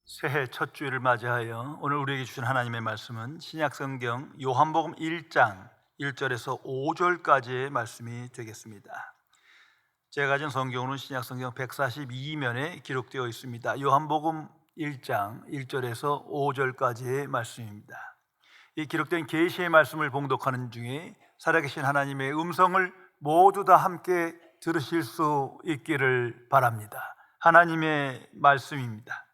새해 첫 주일을 맞이하여 오늘 우리에게 주신 하나님의 말씀은 신약성경 요한복음 1장 1절에서 5절까지의 말씀이 되겠습니다. 제가 가진 성경으로는 신약성경 142면에 기록되어 있습니다. 요한복음 1장 1절에서 5절까지의 말씀입니다. 이 기록된 계시의 말씀을 봉독하는 중에 살아계신 하나님의 음성을 모두 다 함께 들으실 수 있기를 바랍니다. 하나님의 말씀입니다.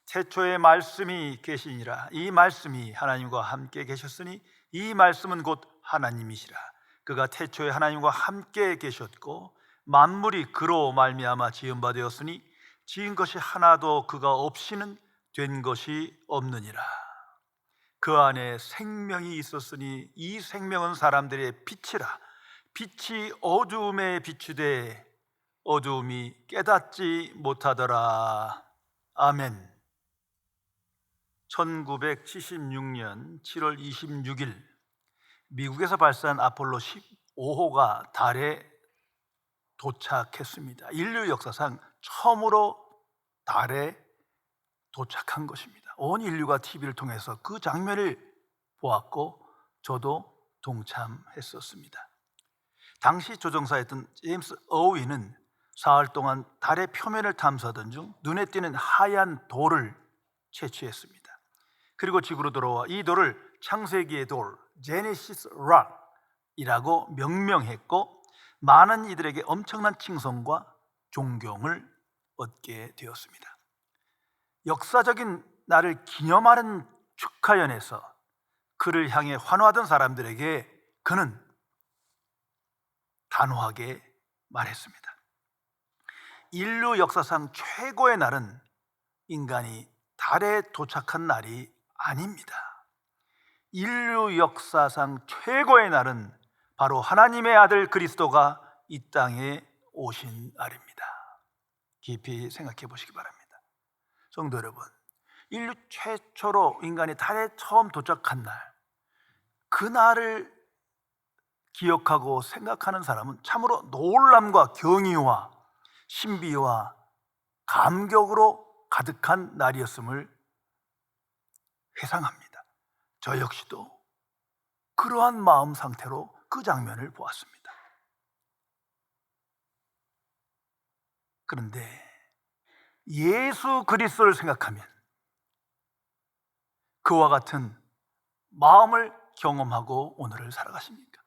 태초에 말씀이 계시니라. 이 말씀이 하나님과 함께 계셨으니 이 말씀은 곧 하나님이시라. 그가 태초에 하나님과 함께 계셨고 만물이 그로 말미암아 지은 바 되었으니 지은 것이 하나도 그가 없이는 된 것이 없느니라. 그 안에 생명이 있었으니 이 생명은 사람들의 빛이라. 빛이 어두움에 비추되 어두움이 깨닫지 못하더라. 아멘. 1976년 7월 26일 미국에서 발사한 아폴로 15호가 달에 도착했습니다. 인류 역사상 처음으로 달에 도착한 것입니다. 온 인류가 TV를 통해서 그 장면을 보았고 저도 동참했었습니다. 당시 조종사였던 제임스 어윈은 사흘 동안 달의 표면을 탐사하던 중 눈에 띄는 하얀 돌을 채취했습니다. 그리고 지구로 돌아와 이 돌을 창세기의 돌, 제네시스 락이라고 명명했고 많은 이들에게 엄청난 칭송과 존경을 얻게 되었습니다. 역사적인 날을 기념하는 축하연에서 그를 향해 환호하던 사람들에게 그는 단호하게 말했습니다. 인류 역사상 최고의 날은 인간이 달에 도착한 날이 아닙니다. 인류 역사상 최고의 날은 바로 하나님의 아들 그리스도가 이 땅에 오신 날입니다. 깊이 생각해 보시기 바랍니다. 성도 여러분, 인류 최초로 인간이 달에 처음 도착한 날, 그 날을 기억하고 생각하는 사람은 참으로 놀람과 경이와 신비와 감격으로 가득한 날이었음을 회상합니다. 저 역시도 그러한 마음 상태로 그 장면을 보았습니다. 그런데 예수 그리스도를 생각하면 그와 같은 마음을 경험하고 오늘을 살아가십니까?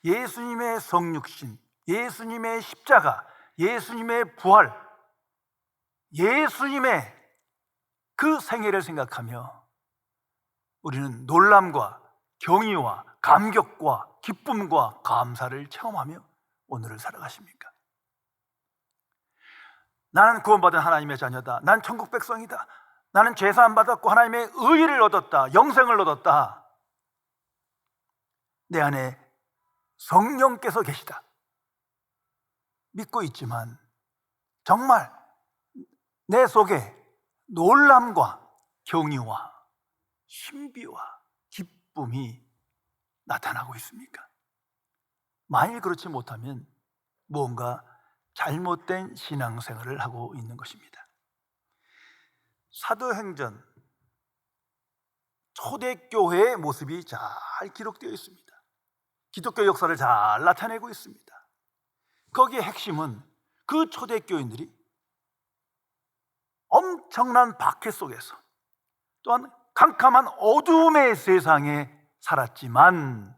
예수님의 성육신, 예수님의 십자가, 예수님의 부활, 예수님의 그 생애를 생각하며 우리는 놀람과 경의와 감격과 기쁨과 감사를 체험하며 오늘을 살아가십니까? 나는 구원받은 하나님의 자녀다. 난 천국 백성이다. 나는 죄사함 받았고 하나님의 의의를 얻었다. 영생을 얻었다. 내 안에 성령께서 계시다. 믿고 있지만 정말 내 속에 놀람과 경의와 신비와 기쁨이 나타나고 있습니까? 만일 그렇지 못하면 무언가 잘못된 신앙생활을 하고 있는 것입니다. 사도행전 초대교회의 모습이 잘 기록되어 있습니다. 기독교 역사를 잘 나타내고 있습니다. 거기에 핵심은 그 초대교인들이 엄청난 박해 속에서 또한 캄캄한 어둠의 세상에 살았지만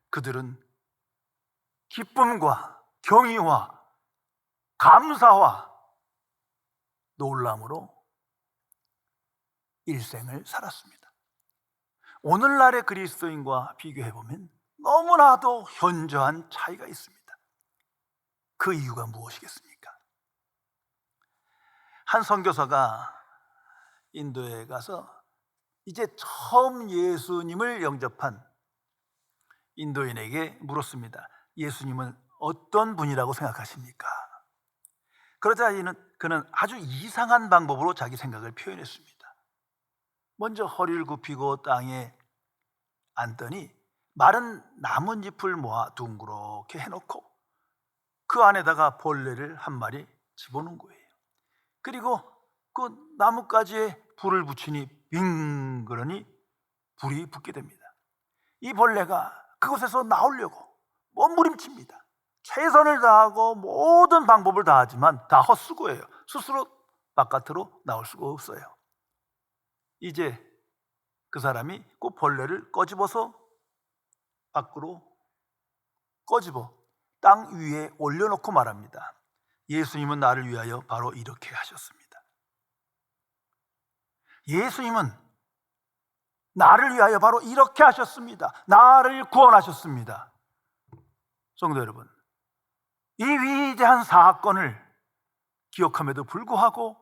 그들은 기쁨과 경의와 감사와 놀람으로 일생을 살았습니다. 오늘날의 그리스도인과 비교해보면 너무나도 현저한 차이가 있습니다. 그 이유가 무엇이겠습니까? 한 선교사가 인도에 가서 이제 처음 예수님을 영접한 인도인에게 물었습니다. 예수님은 어떤 분이라고 생각하십니까? 그러자 그는 아주 이상한 방법으로 자기 생각을 표현했습니다. 먼저 허리를 굽히고 땅에 앉더니 마른 나뭇잎을 모아 둥그렇게 해놓고 그 안에다가 벌레를 한 마리 집어넣은 거예요. 그리고 그 나뭇가지에 불을 붙이니 빙 그러니 불이 붙게 됩니다. 이 벌레가 그곳에서 나오려고 몸부림칩니다. 최선을 다하고 모든 방법을 다하지만 다 헛수고예요. 스스로 바깥으로 나올 수가 없어요. 이제 그 사람이 그 벌레를 꺼집어서 밖으로 꺼집어 땅 위에 올려놓고 말합니다. 예수님은 나를 위하여 바로 이렇게 하셨습니다. 예수님은 나를 위하여 바로 이렇게 하셨습니다. 나를 구원하셨습니다. 성도 여러분, 이 위대한 사건을 기억함에도 불구하고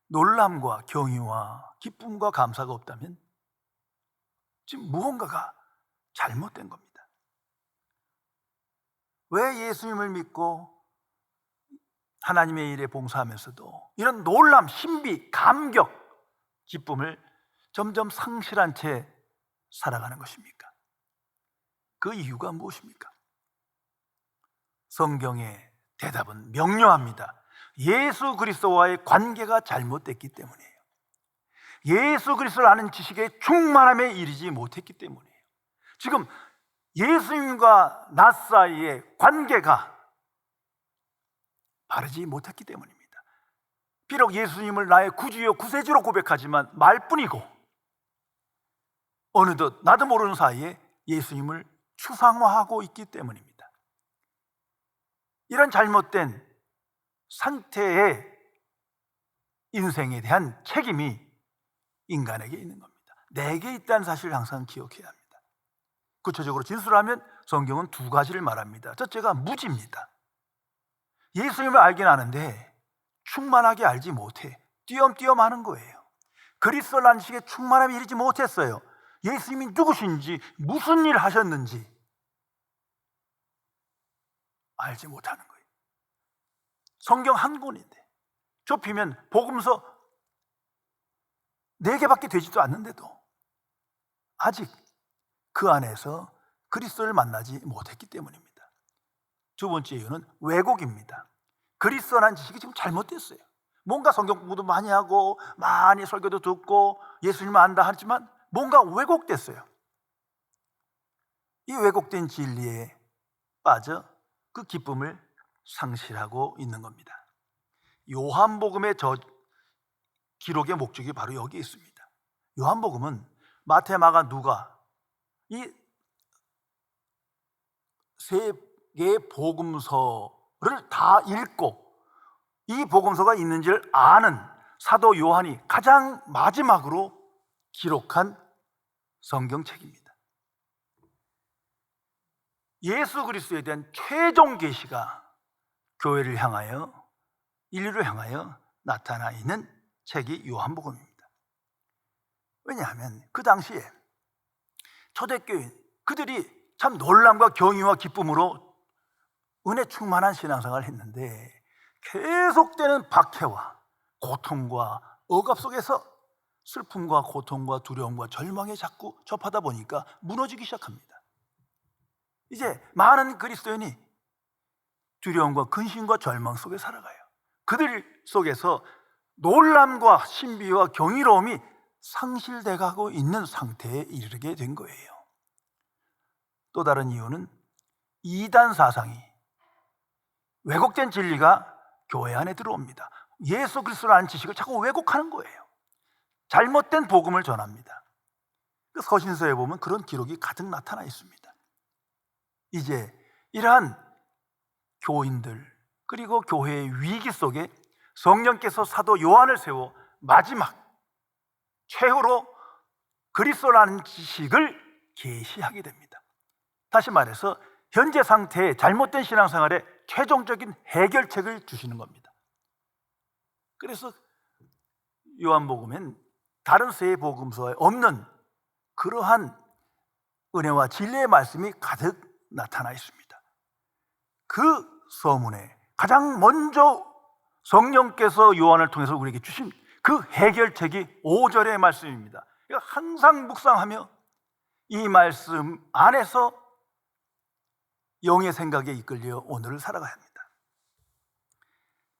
놀람과 경의와 기쁨과 감사가 없다면 지금 무언가가 잘못된 겁니다. 왜 예수님을 믿고 하나님의 일에 봉사하면서도 이런 놀람, 신비, 감격, 기쁨을 점점 상실한 채 살아가는 것입니까? 그 이유가 무엇입니까? 성경의 대답은 명료합니다. 예수 그리스도와의 관계가 잘못됐기 때문이에요. 예수 그리스도를 아는 지식의 충만함에 이르지 못했기 때문이에요. 지금 예수님과 나 사이의 관계가 바르지 못했기 때문입니다. 비록 예수님을 나의 구주여 구세주로 고백하지만 말뿐이고 어느덧 나도 모르는 사이에 예수님을 추상화하고 있기 때문입니다. 이런 잘못된 상태의 인생에 대한 책임이 인간에게 있는 겁니다. 내게 있다는 사실을 항상 기억해야 합니다. 구체적으로 진술하면 성경은 두 가지를 말합니다. 첫째가 무지입니다. 예수님을 알긴 아는데 충만하게 알지 못해 띄엄띄엄 하는 거예요. 그리스도라는 식의 충만함에 이르지 못했어요. 예수님이 누구신지 무슨 일을 하셨는지 알지 못하는 거예요. 성경 한 권인데 좁히면 복음서 4개밖에 되지도 않는데도 아직 그 안에서 그리스도를 만나지 못했기 때문입니다. 두 번째 이유는 왜곡입니다. 그리스도라는 지식이 지금 잘못됐어요. 뭔가 성경 공부도 많이 하고 많이 설교도 듣고 예수님을 안다 하지만 뭔가 왜곡됐어요. 이 왜곡된 진리에 빠져 그 기쁨을 상실하고 있는 겁니다. 요한복음의 기록의 목적이 바로 여기 있습니다. 요한복음은 마태, 마가, 누가 이 세 개의 복음서를 다 읽고 이 복음서가 있는지를 아는 사도 요한이 가장 마지막으로 기록한 성경책입니다. 예수 그리스도에 대한 최종 계시가 교회를 향하여 인류를 향하여 나타나 있는 책이 요한복음입니다. 왜냐하면 그 당시에 초대교인 그들이 참 놀람과 경의와 기쁨으로 은혜 충만한 신앙생활을 했는데 계속되는 박해와 고통과 억압 속에서 슬픔과 고통과 두려움과 절망에 자꾸 접하다 보니까 무너지기 시작합니다. 이제 많은 그리스도인이 두려움과 근심과 절망 속에 살아가요. 그들 속에서 놀람과 신비와 경이로움이 상실돼 가고 있는 상태에 이르게 된 거예요. 또 다른 이유는 이단 사상이 왜곡된 진리가 교회 안에 들어옵니다. 예수 그리스도라는 지식을 자꾸 왜곡하는 거예요. 잘못된 복음을 전합니다. 그 서신서에 보면 그런 기록이 가득 나타나 있습니다. 이제 이러한 교인들 그리고 교회의 위기 속에 성령께서 사도 요한을 세워 마지막 최후로 그리스도라는 지식을 계시하게 됩니다. 다시 말해서 현재 상태의 잘못된 신앙생활의 최종적인 해결책을 주시는 겁니다. 그래서 요한복음엔 다른 세 복음서에 없는 그러한 은혜와 진리의 말씀이 가득 나타나 있습니다. 그 서문에 가장 먼저 성령께서 요한을 통해서 우리에게 주신 그 해결책이 5절의 말씀입니다. 항상 묵상하며 이 말씀 안에서 영의 생각에 이끌려 오늘을 살아가야 합니다.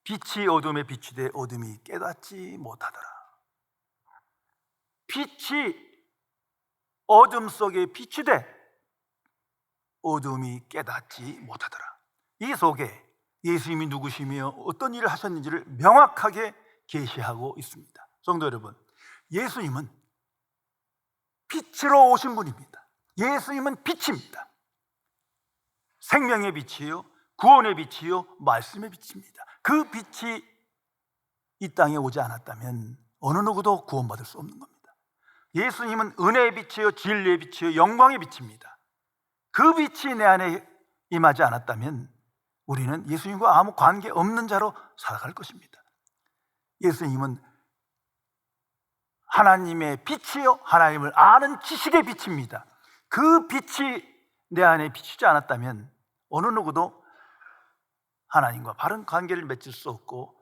빛이 어둠에 비추되 어둠이 깨닫지 못하더라. 빛이 어둠 속에 비추되 어둠이 깨닫지 못하더라. 이 속에 예수님이 누구시며 어떤 일을 하셨는지를 명확하게 계시하고 있습니다. 성도 여러분, 예수님은 빛으로 오신 분입니다. 예수님은 빛입니다. 생명의 빛이요, 구원의 빛이요, 말씀의 빛입니다. 그 빛이 이 땅에 오지 않았다면 어느 누구도 구원받을 수 없는 겁니다. 예수님은 은혜의 빛이요, 진리의 빛이요, 영광의 빛입니다. 그 빛이 내 안에 임하지 않았다면 우리는 예수님과 아무 관계 없는 자로 살아갈 것입니다. 예수님은 하나님의 빛이요, 하나님을 아는 지식의 빛입니다. 그 빛이 내 안에 비추지 않았다면 어느 누구도 하나님과 바른 관계를 맺을 수 없고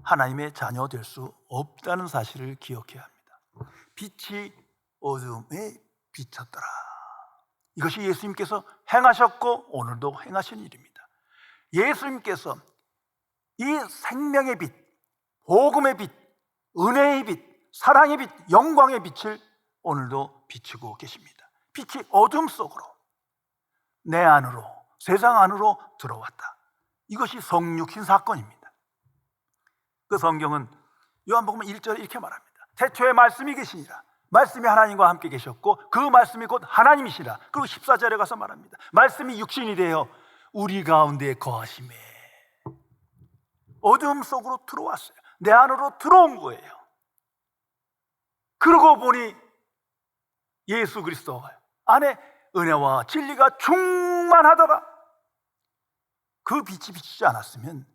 하나님의 자녀 될 수 없다는 사실을 기억해야 합니다. 빛이 어둠에 비쳤더라. 이것이 예수님께서 행하셨고 오늘도 행하신 일입니다. 예수님께서 이 생명의 빛, 복음의 빛, 은혜의 빛, 사랑의 빛, 영광의 빛을 오늘도 비추고 계십니다. 빛이 어둠 속으로, 내 안으로, 세상 안으로 들어왔다. 이것이 성육신 사건입니다. 그 성경은 요한복음 1절에 이렇게 말합니다. 태초에 말씀이 계시니라. 말씀이 하나님과 함께 계셨고 그 말씀이 곧 하나님이시라. 그리고 14절에 가서 말합니다. 말씀이 육신이 되어 우리 가운데 거하심에, 어둠 속으로 들어왔어요. 내 안으로 들어온 거예요. 그러고 보니 예수 그리스도 안에 은혜와 진리가 충만하더라. 그 빛이 비치지 않았으면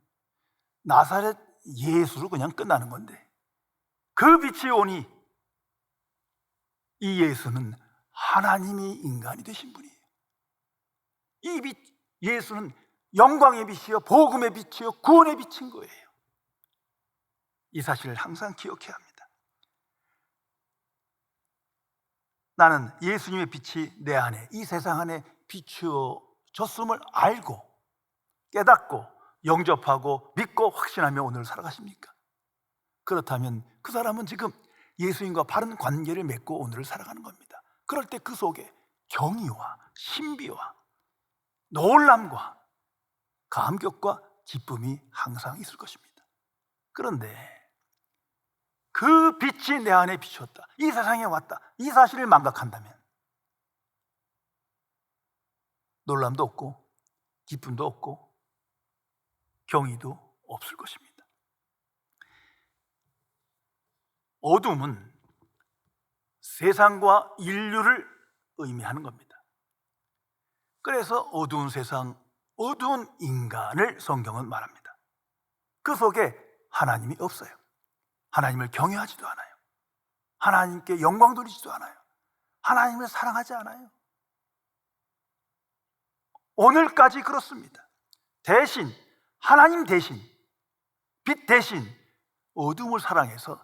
나사렛 예수로 그냥 끝나는 건데, 그 빛이 오니 이 예수는 하나님이 인간이 되신 분이에요. 이 빛, 예수는 영광의 빛이요, 복음의 빛이요, 구원의 빛인 거예요. 이 사실을 항상 기억해야 합니다. 나는 예수님의 빛이 내 안에, 이 세상 안에 비추어졌음을 알고 깨닫고 영접하고 믿고 확신하며 오늘 살아가십니까? 그렇다면 그 사람은 지금 예수님과 바른 관계를 맺고 오늘을 살아가는 겁니다. 그럴 때 그 속에 경의와 신비와 놀람과 감격과 기쁨이 항상 있을 것입니다. 그런데 그 빛이 내 안에 비쳤다, 이 세상에 왔다, 이 사실을 망각한다면 놀람도 없고 기쁨도 없고 경의도 없을 것입니다. 어둠은 세상과 인류를 의미하는 겁니다. 그래서 어두운 세상, 어두운 인간을 성경은 말합니다. 그 속에 하나님이 없어요. 하나님을 경외하지도 않아요. 하나님께 영광 돌리지도 않아요. 하나님을 사랑하지 않아요. 오늘까지 그렇습니다. 대신 하나님 대신, 빛 대신 어둠을 사랑해서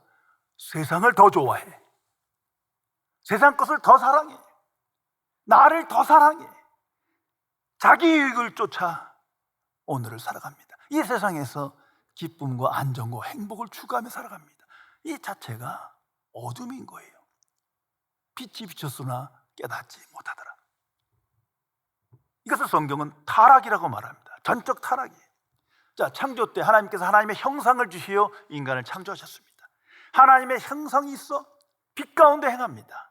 세상을 더 좋아해. 세상 것을 더 사랑해. 나를 더 사랑해. 자기 유익을 쫓아 오늘을 살아갑니다. 이 세상에서 기쁨과 안정과 행복을 추구하며 살아갑니다. 이 자체가 어둠인 거예요. 빛이 비쳤으나 깨닫지 못하더라. 이것을 성경은 타락이라고 말합니다. 전적 타락이에요. 자, 창조 때 하나님께서 하나님의 형상을 주시어 인간을 창조하셨습니다. 하나님의 형상이 있어 빛 가운데 행합니다.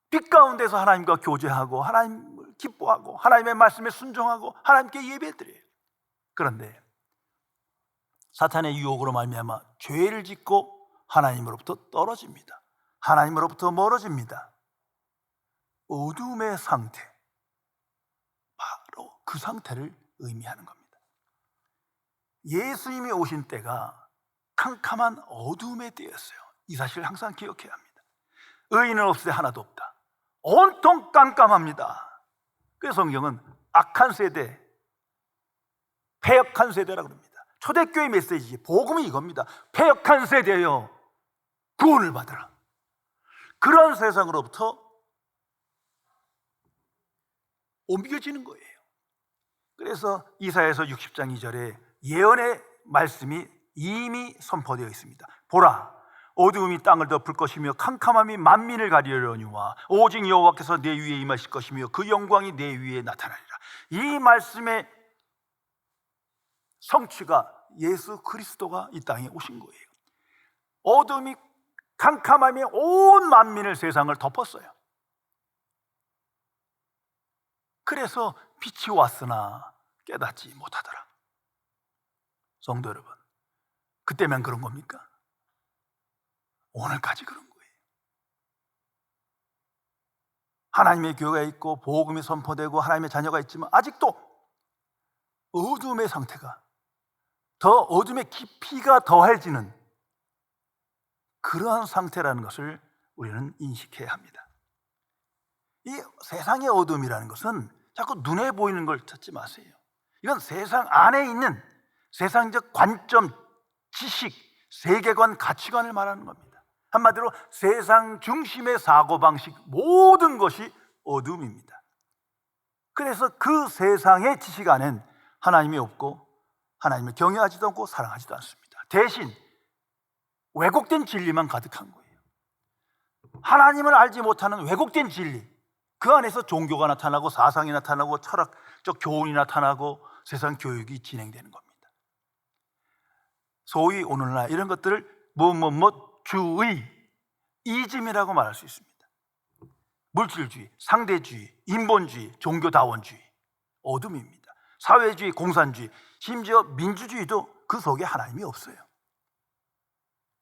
빛 가운데서 하나님과 교제하고 하나님을 기뻐하고 하나님의 말씀에 순종하고 하나님께 예배드려요. 그런데 사탄의 유혹으로 말미암아 죄를 짓고 하나님으로부터 떨어집니다. 하나님으로부터 멀어집니다. 어둠의 상태, 바로 그 상태를 의미하는 겁니다. 예수님이 오신 때가 캄캄한 어둠의 때였어요. 이 사실을 항상 기억해야 합니다. 의인은 없으되 하나도 없다. 온통 깜깜합니다. 그래서 성경은 악한 세대, 패역한 세대라고 합니다. 초대교회 메시지, 복음이 이겁니다. 패역한 세대여, 구원을 받으라. 그런 세상으로부터 옮겨지는 거예요. 그래서 이사야서 60장 2절에 예언의 말씀이 이미 선포되어 있습니다. 보라, 어두움이 땅을 덮을 것이며 캄캄함이 만민을 가리려니와 오직 여호와께서 내 위에 임하실 것이며 그 영광이 내 위에 나타나리라. 이 말씀의 성취가 예수 그리스도가 이 땅에 오신 거예요. 어둠이 캄캄함이 온 만민을, 세상을 덮었어요. 그래서 빛이 왔으나 깨닫지 못하더라. 성도 여러분, 그때만 그런 겁니까? 오늘까지 그런 거예요. 하나님의 교회가 있고 복음이 선포되고 하나님의 자녀가 있지만 아직도 어둠의 상태가, 더 어둠의 깊이가 더해지는 그러한 상태라는 것을 우리는 인식해야 합니다. 이 세상의 어둠이라는 것은 자꾸 눈에 보이는 걸 찾지 마세요. 이건 세상 안에 있는 세상적 관점, 지식, 세계관, 가치관을 말하는 겁니다. 한마디로 세상 중심의 사고방식, 모든 것이 어둠입니다. 그래서 그 세상의 지식 안엔 하나님이 없고 하나님을 경외하지도 않고 사랑하지도 않습니다. 대신 왜곡된 진리만 가득한 거예요. 하나님을 알지 못하는 왜곡된 진리, 그 안에서 종교가 나타나고 사상이 나타나고 철학적 교훈이 나타나고 세상 교육이 진행되는 겁니다. 소위 오늘날 이런 것들을 주의, 이즘이라고 말할 수 있습니다. 물질주의, 상대주의, 인본주의, 종교다원주의, 어둠입니다. 사회주의, 공산주의, 심지어 민주주의도 그 속에 하나님이 없어요.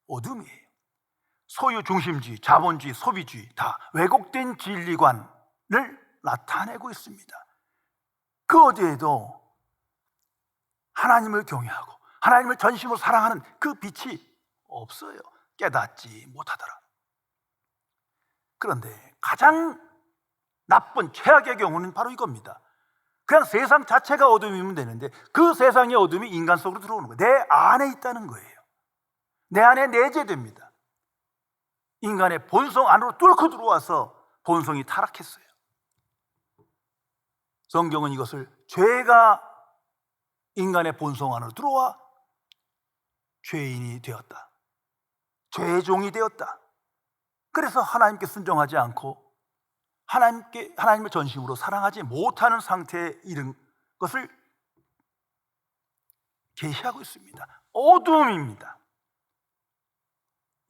어둠이에요. 소유중심주의, 자본주의, 소비주의, 다 왜곡된 진리관을 나타내고 있습니다. 그 어디에도 하나님을 경외하고 하나님을 전심으로 사랑하는 그 빛이 없어요. 깨닫지 못하더라. 그런데 가장 나쁜 최악의 경우는 바로 이겁니다. 그냥 세상 자체가 어둠이면 되는데 그 세상의 어둠이 인간 속으로 들어오는 거예요. 내 안에 있다는 거예요. 내 안에 내재됩니다. 인간의 본성 안으로 뚫고 들어와서 본성이 타락했어요. 성경은 이것을 죄가 인간의 본성 안으로 들어와 죄인이 되었다, 죄의 종이 되었다. 그래서 하나님께 순종하지 않고 하나님을 전심으로 사랑하지 못하는 상태에 이른 것을 계시하고 있습니다. 어두움입니다.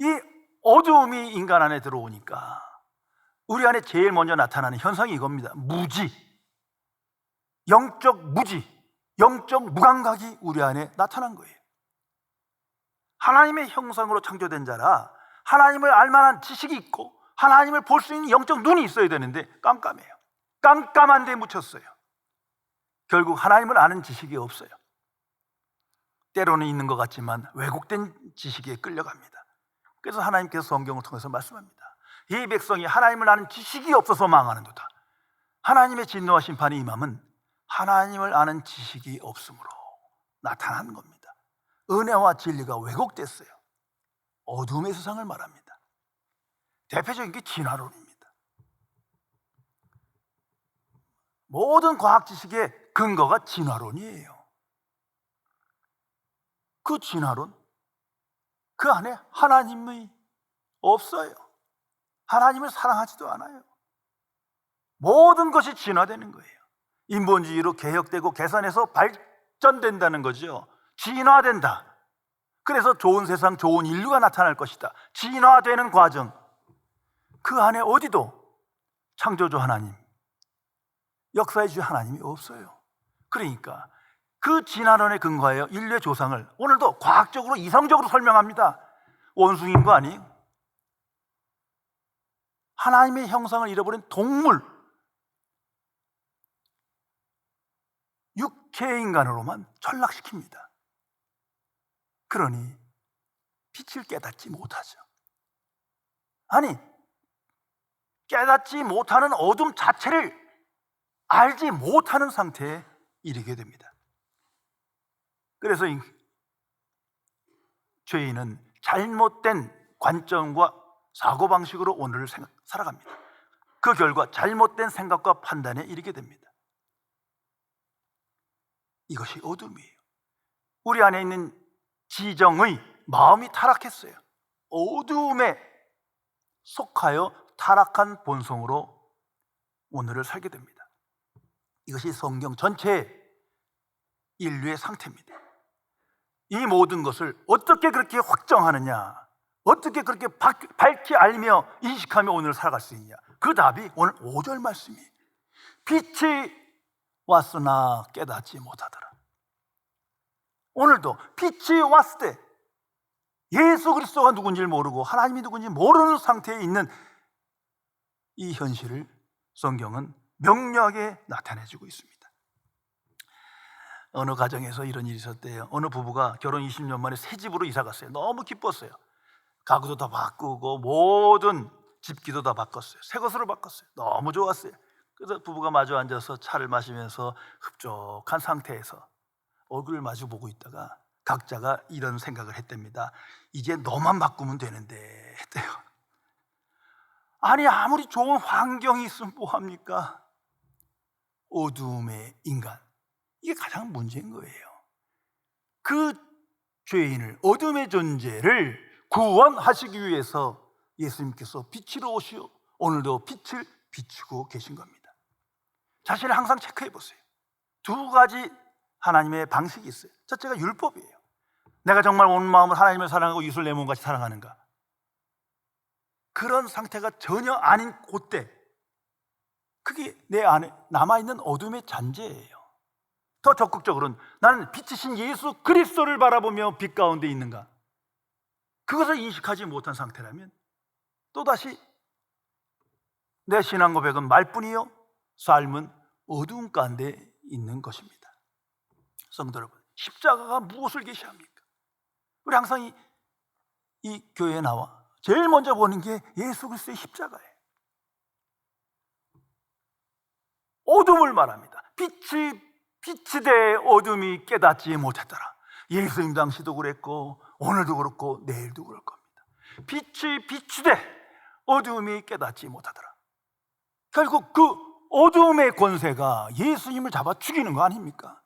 이 어두움이 인간 안에 들어오니까 우리 안에 제일 먼저 나타나는 현상이 이겁니다. 무지, 영적 무지, 영적 무감각이 우리 안에 나타난 거예요. 하나님의 형상으로 창조된 자라 하나님을 알만한 지식이 있고 하나님을 볼 수 있는 영적 눈이 있어야 되는데 깜깜해요. 깜깜한 데 묻혔어요. 결국 하나님을 아는 지식이 없어요. 때로는 있는 것 같지만 왜곡된 지식에 끌려갑니다. 그래서 하나님께서 성경을 통해서 말씀합니다. 이 백성이 하나님을 아는 지식이 없어서 망하는도다. 하나님의 진노와 심판이 임함은 하나님을 아는 지식이 없으므로 나타나는 겁니다. 은혜와 진리가 왜곡됐어요. 어둠의 세상을 말합니다. 대표적인 게 진화론입니다. 모든 과학 지식의 근거가 진화론이에요. 그 진화론, 그 안에 하나님이 없어요. 하나님을 사랑하지도 않아요. 모든 것이 진화되는 거예요. 인본주의로 개혁되고 개선해서 발전된다는 거죠. 진화된다. 그래서 좋은 세상, 좋은 인류가 나타날 것이다. 진화되는 과정, 그 안에 어디도 창조주 하나님, 역사의 주 하나님이 없어요. 그러니까 그 진화론에 근거하여 인류의 조상을 오늘도 과학적으로 이성적으로 설명합니다. 원숭이인 거 아니에요? 하나님의 형상을 잃어버린 동물, 육체 인간으로만 전락시킵니다. 그러니 빛을 깨닫지 못하죠. 아니, 깨닫지 못하는 어둠 자체를 알지 못하는 상태에 이르게 됩니다. 그래서 죄인은 잘못된 관점과 사고방식으로 오늘을 살아갑니다. 그 결과 잘못된 생각과 판단에 이르게 됩니다. 이것이 어둠이에요. 우리 안에 있는 지정의 마음이 타락했어요. 어두움에 속하여 타락한 본성으로 오늘을 살게 됩니다. 이것이 성경 전체의 인류의 상태입니다. 이 모든 것을 어떻게 그렇게 확정하느냐, 어떻게 그렇게 밝히 알며 인식하며 오늘을 살아갈 수 있냐, 그 답이 오늘 5절 말씀이에요. 빛이 왔으나 깨닫지 못하더라. 오늘도 빛이 왔을 때 예수 그리스도가 누군지를 모르고 하나님이 누군지 모르는 상태에 있는 이 현실을 성경은 명료하게 나타내주고 있습니다. 어느 가정에서 이런 일이 있었대요. 어느 부부가 결혼 20년 만에 새 집으로 이사 갔어요. 너무 기뻤어요. 가구도 다 바꾸고 모든 집기도 다 바꿨어요. 새 것으로 바꿨어요. 너무 좋았어요. 그래서 부부가 마주 앉아서 차를 마시면서 흡족한 상태에서 얼굴을 마주 보고 있다가 각자가 이런 생각을 했답니다. 이제 너만 바꾸면 되는데 했대요. 아니, 아무리 좋은 환경이 있으면 뭐합니까? 어둠의 인간, 이게 가장 문제인 거예요. 그 죄인을, 어둠의 존재를 구원하시기 위해서 예수님께서 빛으로 오시어 오늘도 빛을 비추고 계신 겁니다. 자신을 항상 체크해 보세요. 두 가지 하나님의 방식이 있어요. 첫째가 율법이에요. 내가 정말 온 마음으로 하나님을 사랑하고 이웃을 내 몸같이 사랑하는가? 그런 상태가 전혀 아닌 그때, 그게 내 안에 남아있는 어둠의 잔재예요. 더 적극적으로는 나는 빛이신 예수 그리스도를 바라보며 빛 가운데 있는가? 그것을 인식하지 못한 상태라면 또다시 내 신앙 고백은 말뿐이요 삶은 어두운 가운데 있는 것입니다. 성도 여러분, 십자가가 무엇을 계시합니까? 우리 항상 이 교회에 나와 제일 먼저 보는 게 예수 그리스도의 십자가예요. 어둠을 말합니다. 빛이 돼 어둠이 깨닫지 못했더라. 예수님 당시도 그랬고 오늘도 그렇고 내일도 그럴 겁니다. 빛이 돼 어둠이 깨닫지 못하더라. 결국 그 어둠의 권세가 예수님을 잡아 죽이는 거 아닙니까?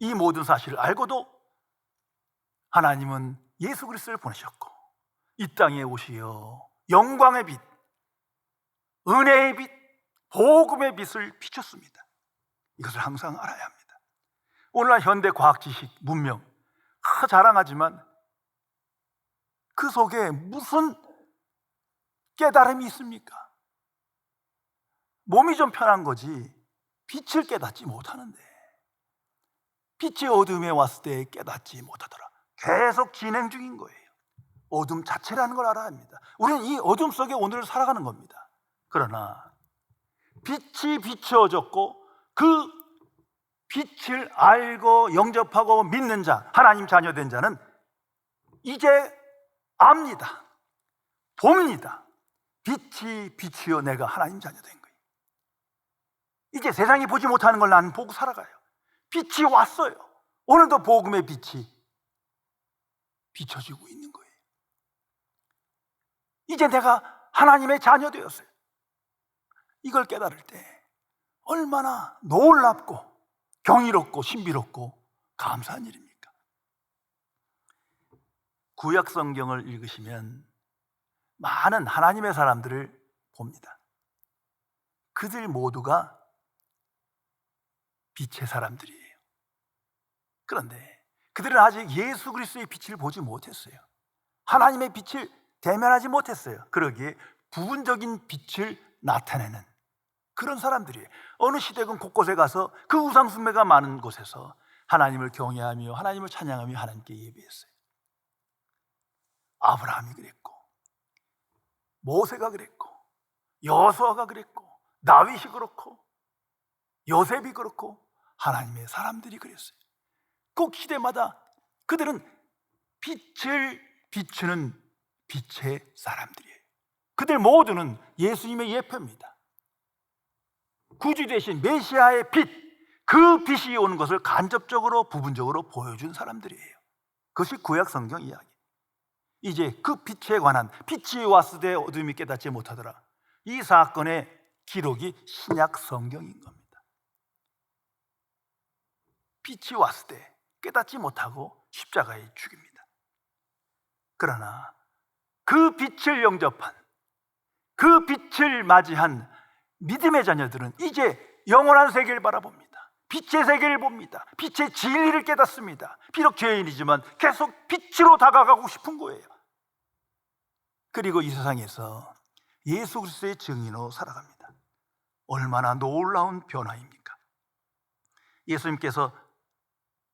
이 모든 사실을 알고도 하나님은 예수 그리스도를 보내셨고 이 땅에 오시어 영광의 빛, 은혜의 빛, 복음의 빛을 비췄습니다. 이것을 항상 알아야 합니다. 오늘날 현대 과학 지식, 문명 자랑하지만 그 속에 무슨 깨달음이 있습니까? 몸이 좀 편한 거지 빛을 깨닫지 못하는데, 빛이 어둠에 왔을 때 깨닫지 못하더라. 계속 진행 중인 거예요. 어둠 자체라는 걸 알아야 합니다. 우리는 이 어둠 속에 오늘을 살아가는 겁니다. 그러나 빛이 비추어졌고 그 빛을 알고 영접하고 믿는 자, 하나님 자녀된 자는 이제 압니다. 봅니다. 빛이 비추어 내가 하나님 자녀된 거예요. 이제 세상이 보지 못하는 걸 나는 보고 살아가요. 빛이 왔어요. 오늘도 복음의 빛이 비춰지고 있는 거예요. 이제 내가 하나님의 자녀 되었어요. 이걸 깨달을 때 얼마나 놀랍고 경이롭고 신비롭고 감사한 일입니까? 구약 성경을 읽으시면 많은 하나님의 사람들을 봅니다. 그들 모두가 빛의 사람들이에요. 그런데 그들은 아직 예수 그리스도의 빛을 보지 못했어요. 하나님의 빛을 대면하지 못했어요. 그러기에 부분적인 빛을 나타내는 그런 사람들이에요. 어느 시대건 곳곳에 가서 그 우상숭배가 많은 곳에서 하나님을 경외하며 하나님을 찬양하며 하나님께 예배했어요. 아브라함이 그랬고 모세가 그랬고 여호수아가 그랬고 다윗이 그렇고 요셉이 그렇고 하나님의 사람들이 그랬어요. 꼭 시대마다 그들은 빛을 비추는 빛의 사람들이에요. 그들 모두는 예수님의 예표입니다. 구주 되신 메시아의 빛, 그 빛이 오는 것을 간접적으로 부분적으로 보여준 사람들이에요. 그것이 구약 성경 이야기. 이제 그 빛에 관한, 빛이 왔을 때 어둠이 깨닫지 못하더라, 이 사건의 기록이 신약 성경인 겁니다. 빛이 왔을 때 깨닫지 못하고 십자가에 죽입니다. 그러나 그 빛을 영접한, 그 빛을 맞이한 믿음의 자녀들은 이제 영원한 세계를 바라봅니다. 빛의 세계를 봅니다. 빛의 진리를 깨닫습니다. 비록 죄인이지만 계속 빛으로 다가가고 싶은 거예요. 그리고 이 세상에서 예수 그리스도의 증인으로 살아갑니다. 얼마나 놀라운 변화입니까? 예수님께서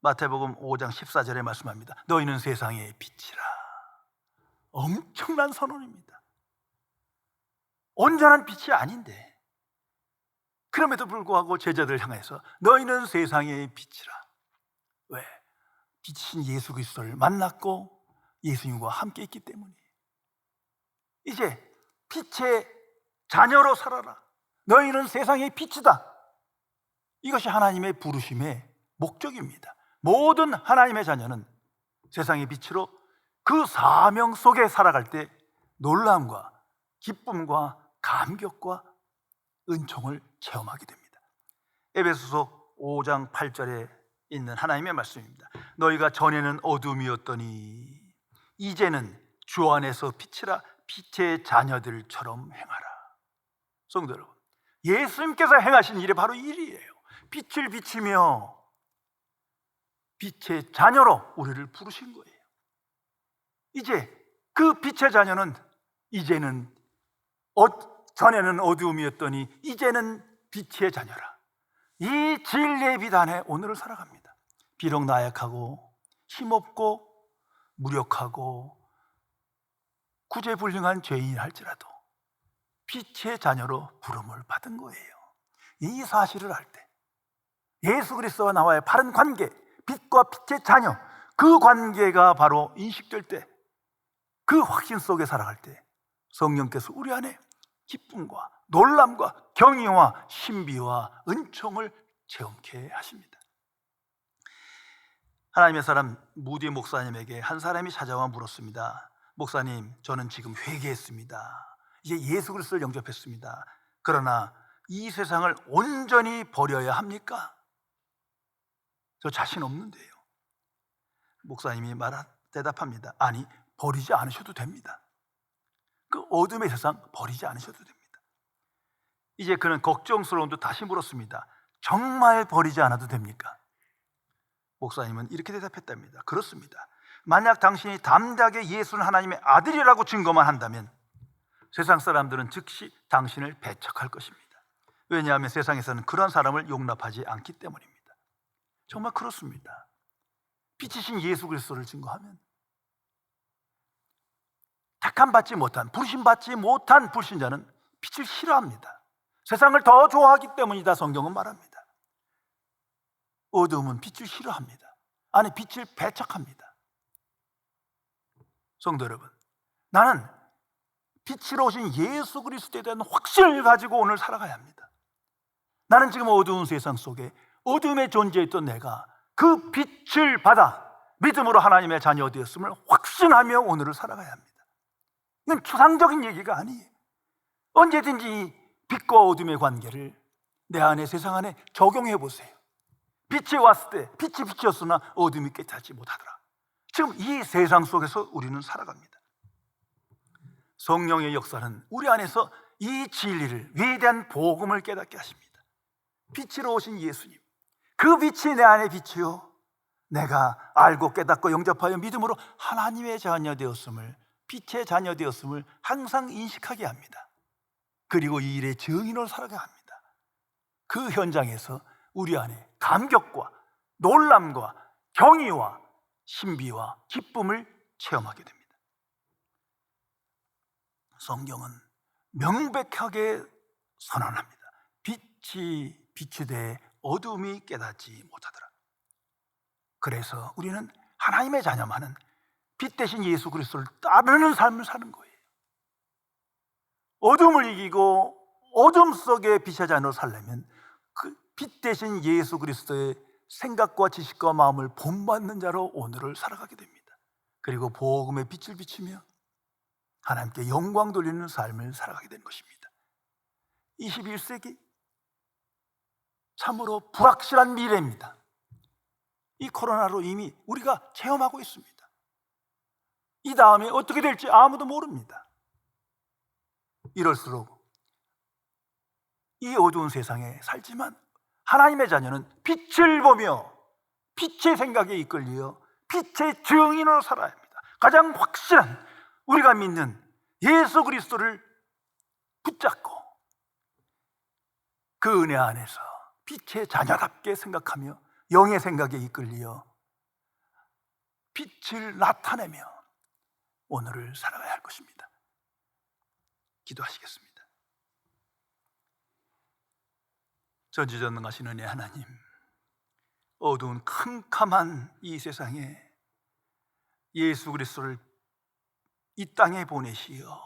마태복음 5장 14절에 말씀합니다. 너희는 세상의 빛이라. 엄청난 선언입니다. 온전한 빛이 아닌데 그럼에도 불구하고 제자들을 향해서 너희는 세상의 빛이라. 왜? 빛이신 예수 그리스도를 만났고 예수님과 함께 있기 때문이에요. 이제 빛의 자녀로 살아라. 너희는 세상의 빛이다. 이것이 하나님의 부르심의 목적입니다. 모든 하나님의 자녀는 세상의 빛으로 그 사명 속에 살아갈 때 놀람과 기쁨과 감격과 은총을 체험하게 됩니다. 에베소서 5장 8절에 있는 하나님의 말씀입니다. 너희가 전에는 어둠이었더니 이제는 주 안에서 빛이라. 빛의 자녀들처럼 행하라. 성도 여러분, 예수님께서 행하신 일이 바로 이 일이에요. 빛을 비치며 빛의 자녀로 우리를 부르신 거예요. 이제 그 빛의 자녀는 이제는 전에는 어두움이었더니 이제는 빛의 자녀라. 이 진리의 빛 안에 오늘을 살아갑니다. 비록 나약하고 힘없고 무력하고 구제불능한 죄인이 할지라도 빛의 자녀로 부름을 받은 거예요. 이 사실을 알 때 예수 그리스도와 나와의 바른 관계, 빛과 빛의 자녀, 그 관계가 바로 인식될 때, 그 확신 속에 살아갈 때 성령께서 우리 안에 기쁨과 놀람과 경외와 신비와 은총을 체험케 하십니다. 하나님의 사람 무디 목사님에게 한 사람이 찾아와 물었습니다. 목사님, 저는 지금 회개했습니다. 이제 예수 그리스도를 영접했습니다. 그러나 이 세상을 온전히 버려야 합니까? 저 자신 없는데요. 목사님이 대답합니다. 아니, 버리지 않으셔도 됩니다. 그 어둠의 세상 버리지 않으셔도 됩니다. 이제 그는 걱정스러움도 다시 물었습니다. 정말 버리지 않아도 됩니까? 목사님은 이렇게 대답했답니다. 그렇습니다. 만약 당신이 담대하게 예수는 하나님의 아들이라고 증거만 한다면 세상 사람들은 즉시 당신을 배척할 것입니다. 왜냐하면 세상에서는 그런 사람을 용납하지 않기 때문입니다. 정말 그렇습니다. 빛이신 예수 그리스도를 증거하면 택함받지 못한, 부르심받지 못한 불신자는 빛을 싫어합니다. 세상을 더 좋아하기 때문이다, 성경은 말합니다. 어두움은 빛을 싫어합니다. 아니, 빛을 배척합니다. 성도 여러분, 나는 빛으로 오신 예수 그리스도에 대한 확신을 가지고 오늘 살아가야 합니다. 나는 지금 어두운 세상 속에 어둠에 존재했던 내가 그 빛을 받아 믿음으로 하나님의 자녀 되었음을 확신하며 오늘을 살아가야 합니다. 이건 추상적인 얘기가 아니에요. 언제든지 빛과 어둠의 관계를 내 안에, 세상 안에 적용해 보세요. 빛이 왔을 때 빛이 비쳤으나 어둠이 깨닫지 못하더라. 지금 이 세상 속에서 우리는 살아갑니다. 성령의 역사는 우리 안에서 이 진리를, 위대한 복음을 깨닫게 하십니다. 빛으로 오신 예수님, 그 빛이 내 안에 비치요 내가 알고 깨닫고 영접하여 믿음으로 하나님의 자녀 되었음을, 빛의 자녀 되었음을 항상 인식하게 합니다. 그리고 이 일의 증인으로 살아가야 합니다. 그 현장에서 우리 안에 감격과 놀람과 경의와 신비와 기쁨을 체험하게 됩니다. 성경은 명백하게 선언합니다. 빛이 비추되 어둠이 깨닫지 못하더라. 그래서 우리는 하나님의 자녀만은 빛 대신 예수 그리스도를 따르는 삶을 사는 거예요. 어둠을 이기고 어둠 속에 빛의 자녀로 살려면 그 빛 대신 예수 그리스도의 생각과 지식과 마음을 본받는 자로 오늘을 살아가게 됩니다. 그리고 복음의 빛을 비추며 하나님께 영광 돌리는 삶을 살아가게 되는 것입니다. 21세기 참으로 불확실한 미래입니다. 이 코로나로 이미 우리가 체험하고 있습니다. 이 다음에 어떻게 될지 아무도 모릅니다. 이럴수록 이 어두운 세상에 살지만 하나님의 자녀는 빛을 보며 빛의 생각에 이끌려 빛의 증인으로 살아야 합니다. 가장 확실한 우리가 믿는 예수 그리스도를 붙잡고 그 은혜 안에서 빛의 자녀답게 생각하며 영의 생각에 이끌려 빛을 나타내며 오늘을 살아가야 할 것입니다. 기도하시겠습니다. 전지전능하신 은혜 하나님, 어두운 캄캄한 이 세상에 예수 그리스도를 이 땅에 보내시어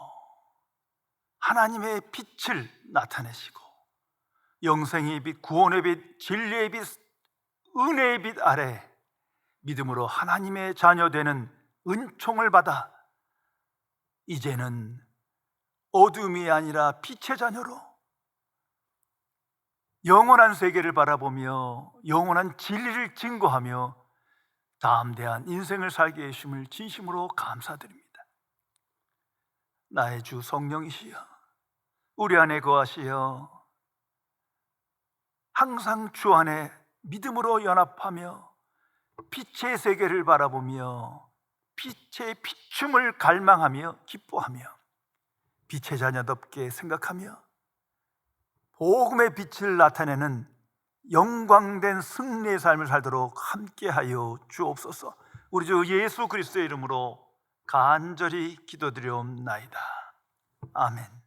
하나님의 빛을 나타내시고 영생의 빛, 구원의 빛, 진리의 빛, 은혜의 빛 아래 믿음으로 하나님의 자녀되는 은총을 받아 이제는 어둠이 아니라 빛의 자녀로 영원한 세계를 바라보며 영원한 진리를 증거하며 담대한 인생을 살게 해주심을 진심으로 감사드립니다. 나의 주 성령이시여, 우리 안에 거하시어 항상 주 안에 믿음으로 연합하며 빛의 세계를 바라보며 빛의 비춤을 갈망하며 기뻐하며 빛의 자녀답게 생각하며 복음의 빛을 나타내는 영광된 승리의 삶을 살도록 함께하여 주옵소서. 우리 주 예수 그리스도의 이름으로 간절히 기도드리옵나이다. 아멘.